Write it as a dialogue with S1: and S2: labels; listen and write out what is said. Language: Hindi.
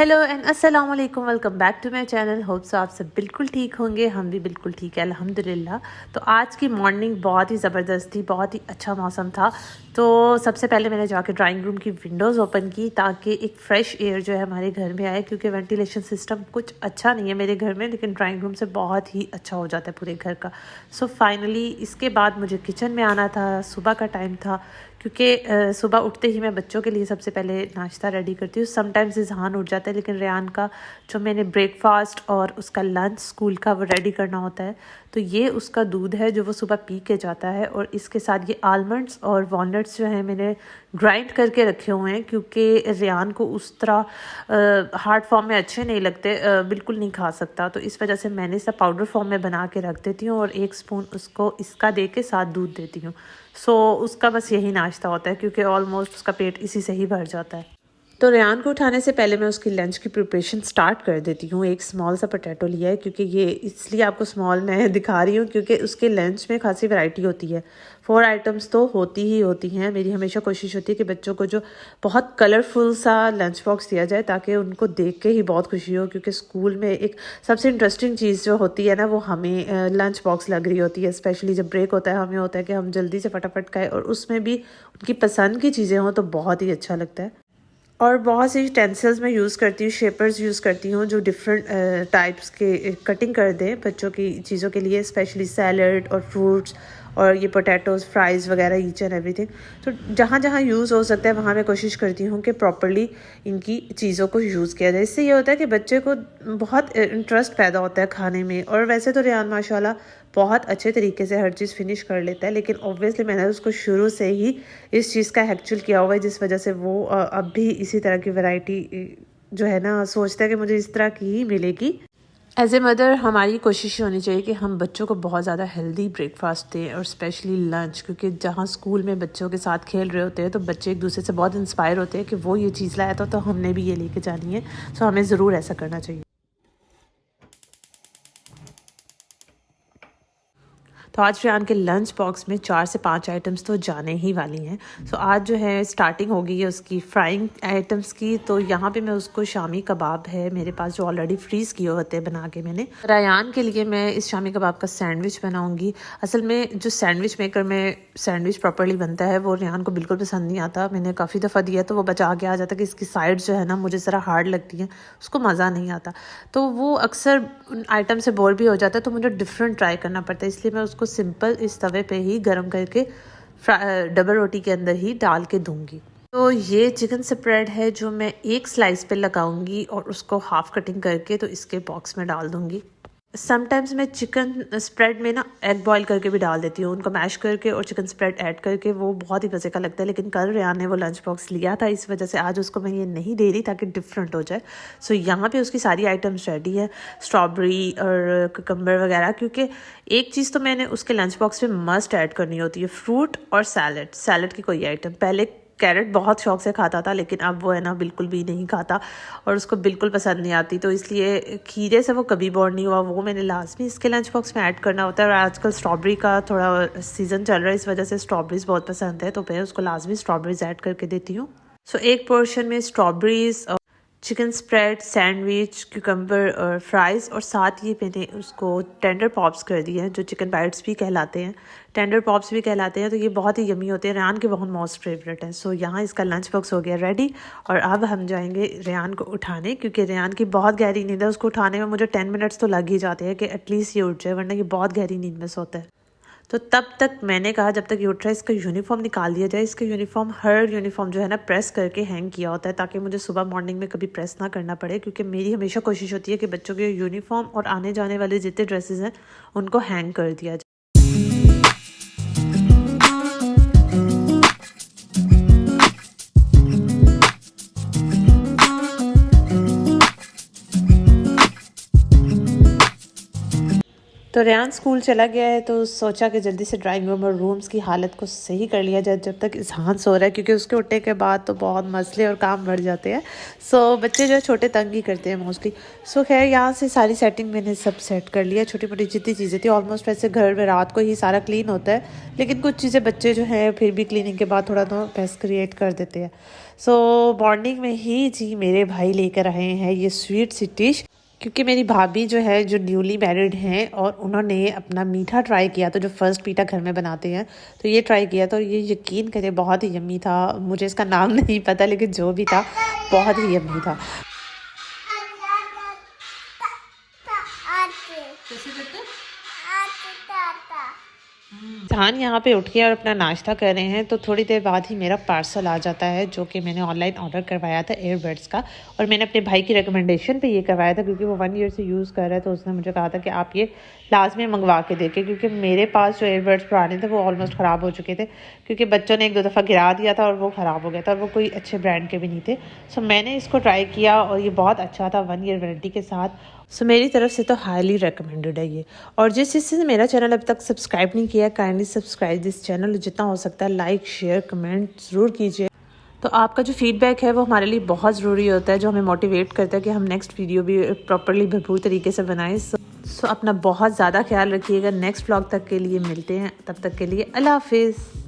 S1: हेलो एंड अस्सलाम वालेकुम, welcome back to my channel. Hope so आप सब बिल्कुल ठीक होंगे, हम भी बिल्कुल ठीक है अल्हम्दुलिल्लाह। तो आज की मॉर्निंग बहुत ही ज़बरदस्त थी, बहुत ही अच्छा मौसम था। तो सबसे पहले मैंने जाके ड्राइंग रूम की विंडोज़ ओपन की ताकि एक फ़्रेश एयर जो है हमारे घर में आए, क्योंकि वेंटिलेशन सिस्टम कुछ अच्छा नहीं है मेरे घर में, लेकिन ड्राइंग रूम से बहुत ही अच्छा हो जाता है पूरे घर का। सो फाइनली इसके बाद मुझे किचन में आना था। सुबह का टाइम था, क्योंकि सुबह उठते ही मैं बच्चों के लिए सबसे पहले नाश्ता रेडी करती हूँ। समटाइम्स इज़हान उठ जाता है, लेकिन रेयान का जो मैंने ब्रेकफास्ट और उसका लंच स्कूल का वो रेडी करना होता है। तो ये उसका दूध है जो वो सुबह पी के जाता है, और इसके साथ ये आलमंड्स और वॉलनट्स जो हैं मैंने ग्राइंड करके रखे हुए हैं, क्योंकि रेयान को उस तरह हार्ड फॉर्म में अच्छे नहीं लगते, बिल्कुल नहीं खा सकता। तो इस वजह से मैंने सब पाउडर फॉर्म में बना के रख देती हूँ और 1 स्पून उसको इसका दे के साथ दूध देती हूँ। सो उसका बस यही नाश्ता होता है, क्योंकि ऑलमोस्ट उसका पेट इसी से ही भर जाता है। तो रेयान को उठाने से पहले मैं उसकी लंच की प्रिपरेशन स्टार्ट कर देती हूँ। एक स्मॉल सा पोटैटो लिया है, क्योंकि ये इसलिए आपको स्मॉल मैं दिखा रही हूँ क्योंकि उसके लंच में खासी वैरायटी होती है। 4 आइटम्स तो होती ही होती हैं। मेरी हमेशा कोशिश होती है कि बच्चों को जो बहुत कलरफुल सा लंच बॉक्स दिया जाए, ताकि उनको देख के ही बहुत खुशी हो, क्योंकि स्कूल में एक सबसे इंटरेस्टिंग चीज़ जो होती है ना, वो हमें लंच बॉक्स लग रही होती है। स्पेशली जब ब्रेक होता है, हमें होता है कि हम जल्दी से फटाफट खाएँ और उसमें भी उनकी पसंद की चीज़ें हों, तो बहुत ही अच्छा लगता है। और बहुत सी टेंसिल्स मैं यूज़ करती हूँ, शेपर्स यूज़ करती हूँ जो डिफरेंट टाइप्स के कटिंग कर दें बच्चों की चीज़ों के लिए, स्पेशली सैलड और फ्रूट्स और ये पोटैटोज़, फ्राइज़ वगैरह, ईच एंड एवरीथिंग। तो जहाँ जहाँ यूज़ हो सकता है वहाँ मैं कोशिश करती हूँ कि प्रॉपर्ली इनकी चीज़ों को यूज़ किया जाए। इससे ये होता है कि बच्चे को बहुत इंटरेस्ट पैदा होता है खाने में। और वैसे तो रेयान माशाल्लाह बहुत अच्छे तरीके से हर चीज़ फिनिश कर लेता है, लेकिन ऑब्वियसली मैंने उसको शुरू से ही इस चीज़ का हैक्चुअल किया हुआ है, जिस वजह से वो अब भी इसी तरह की वैरायटी जो है ना, सोचता है कि मुझे इस तरह की ही मिलेगी। एज ए मदर हमारी कोशिश होनी चाहिए कि हम बच्चों को बहुत ज़्यादा हेल्दी ब्रेकफास्ट दें, और स्पेशली लंच, क्योंकि जहाँ स्कूल में बच्चों के साथ खेल रहे होते हैं तो बच्चे एक दूसरे से बहुत इंस्पायर होते हैं कि वो ये चीज़ लाया था तो हमने भी ये लेके जानी है। सो हमें ज़रूर ऐसा करना चाहिए। तो आज रेयान के लंच बॉक्स में 4 से 5 आइटम्स तो जाने ही वाली हैं। सो आज जो है स्टार्टिंग हो गई है उसकी फ्राइंग आइटम्स की। तो यहाँ पे मैं उसको शामी कबाब है मेरे पास जो ऑलरेडी फ्रीज़ किए होते हैं बना के मैंने। रेयान के लिए मैं इस शामी कबाब का सैंडविच बनाऊँगी। असल में जो सैंडविच मेकर में सैंडविच प्रॉपर्ली बनता है वो रेयान को बिल्कुल पसंद नहीं आता। मैंने काफ़ी दफ़ा दिया तो वो बचा के आ जाता है कि इसकी साइड्स जो है ना मुझे ज़रा हार्ड लगती हैं, उसको मज़ा नहीं आता। तो वो अक्सर आइटम से बोर भी हो जाता है, तो मुझे डिफरेंट ट्राई करना पड़ता है। इसलिए मैं उसको सिंपल इस तवे पे ही गरम करके डबल रोटी के अंदर ही डाल के दूंगी। तो ये चिकन स्प्रेड है जो मैं एक स्लाइस पे लगाऊंगी और उसको हाफ कटिंग करके तो इसके बॉक्स में डाल दूंगी। समटाइम्स मैं चिकन स्प्रेड में ना एग बॉईल करके भी डाल देती हूँ, उनको मैश करके और चिकन स्प्रेड ऐड करके, वो बहुत ही मज़े का लगता है। लेकिन कल रेयान ने वो लंच बॉक्स लिया था, इस वजह से आज उसको मैं ये नहीं दे रही ताकि डिफरेंट हो जाए। सो यहाँ पे उसकी सारी आइटम्स रेडी है, स्ट्रॉबेरी और कुकम्बर वगैरह, क्योंकि एक चीज़ तो मैंने उसके लंच बॉक्स में मस्ट ऐड करनी होती है, फ्रूट और सैलड। सैलड की कोई आइटम, पहले कैरेट बहुत शौक से खाता था, लेकिन अब वो है ना बिल्कुल भी नहीं खाता और उसको बिल्कुल पसंद नहीं आती। तो इसलिए खीरे से वो कभी बोर नहीं हुआ, वो मैंने लाजमी इसके लंच बॉक्स में ऐड करना होता है। और आजकल स्ट्रॉबेरी का थोड़ा सीज़न चल रहा है, इस वजह से स्ट्रॉबेरीज़ बहुत पसंद है, तो मैं उसको लाजमी स्ट्रॉबेरीज़ ऐड करके देती हूँ। सो एक पोर्शन में strawberries, chicken spread, sandwich, cucumber और फ्राइज़, और साथ ही मैंने उसको टेंडर पॉप्स कर दिए हैं जो चिकन बाइट्स भी कहलाते हैं, टेंडर पॉप्स भी कहलाते हैं। तो ये बहुत ही यमी होते हैं, रेयान के बहुत मोस्ट फेवरेट हैं। सो यहाँ इसका लंच बॉक्स हो गया रेडी, और अब हम जाएंगे रेयान को उठाने, क्योंकि रेयान की बहुत गहरी नींद है। उसको उठाने में मुझे 10 मिनट्स तो लग ही जाते हैं कि एटलीस्ट ये उठ जाए, वरना ये बहुत गहरी नींद में सोता है। तो तब तक मैंने कहा जब तक ये उठ रहा है इसका यूनिफॉर्म निकाल दिया जाए। इसका यूनिफॉर्म, हर यूनिफॉर्म जो है ना प्रेस करके हैंग किया होता है, ताकि मुझे सुबह मॉर्निंग में कभी प्रेस ना करना पड़े, क्योंकि मेरी हमेशा कोशिश होती है कि बच्चों के यूनिफॉर्म और आने जाने वाले जितने ड्रेसेस हैं उनको हैंग कर दिया जाए। तो रेयान स्कूल चला गया है, तो सोचा कि जल्दी से ड्राइंग रूम और रूम्स की हालत को सही कर लिया जाए जब तक इज़हान सो रहा है, क्योंकि उसके उठने के बाद तो बहुत मसले और काम बढ़ जाते हैं। सो बच्चे जो है छोटे तंग ही करते हैं मोस्टली। सो खैर यहाँ से सारी सेटिंग मैंने सब सेट कर लिया, छोटी मोटी जितनी चीज़ें थी। ऑलमोस्ट वैसे घर में रात को ही सारा क्लीन होता है, लेकिन कुछ चीज़ें बच्चे जो हैं फिर भी क्लीनिंग के बाद थोड़ा तो मैस क्रिएट कर देते हैं। सो मॉर्निंग में ही जी मेरे भाई लेकर आए हैं ये स्वीट सी डिश, क्योंकि मेरी भाभी जो है जो न्यूली मैरिड हैं और उन्होंने अपना मीठा ट्राई किया, तो जो फर्स्ट मीठा घर में बनाते हैं तो ये ट्राई किया, तो ये यकीन करें बहुत ही यम्मी था। मुझे इसका नाम नहीं पता लेकिन जो भी था बहुत ही यम्मी था। जहान यहाँ पे उठ के और अपना नाश्ता कर रहे हैं, तो थोड़ी देर बाद ही मेरा पार्सल आ जाता है जो कि मैंने ऑनलाइन ऑर्डर करवाया था एयरबड्स का, और मैंने अपने भाई की रिकमेंडेशन पे ये करवाया था क्योंकि वो 1 ईयर से यूज़ कर रहा है। तो उसने मुझे कहा था कि आप ये लाजमी मंगवा के देखें, क्योंकि मेरे पास जो एयरबड्स पुराने थे वो ऑलमोस्ट ख़राब हो चुके थे, क्योंकि बच्चों ने 1-2 दफ़ा गिरा दिया था और वो ख़राब हो गया था और वो कोई अच्छे ब्रांड के भी नहीं थे। सो मैंने इसको ट्राई किया और ये बहुत अच्छा था 1 ईयर वारंटी के साथ। सो मेरी तरफ से तो हाईली रिकमेंडेड है ये। और जिस जिससे मेरा चैनल अभी तक सब्सक्राइब नहीं किया, काइंडली सब्सक्राइब दिस चैनल, जितना हो सकता है लाइक शेयर कमेंट ज़रूर कीजिए। तो आपका जो फीडबैक है वो हमारे लिए बहुत ज़रूरी होता है, जो हमें मोटिवेट करता है कि हम नेक्स्ट वीडियो भी प्रॉपरली भरपूर तरीके से बनाएं। सो अपना बहुत ज़्यादा ख्याल रखिएगा। नेक्स्ट व्लॉग तक के लिए मिलते हैं, तब तक के लिए अल्लाह हाफिज़।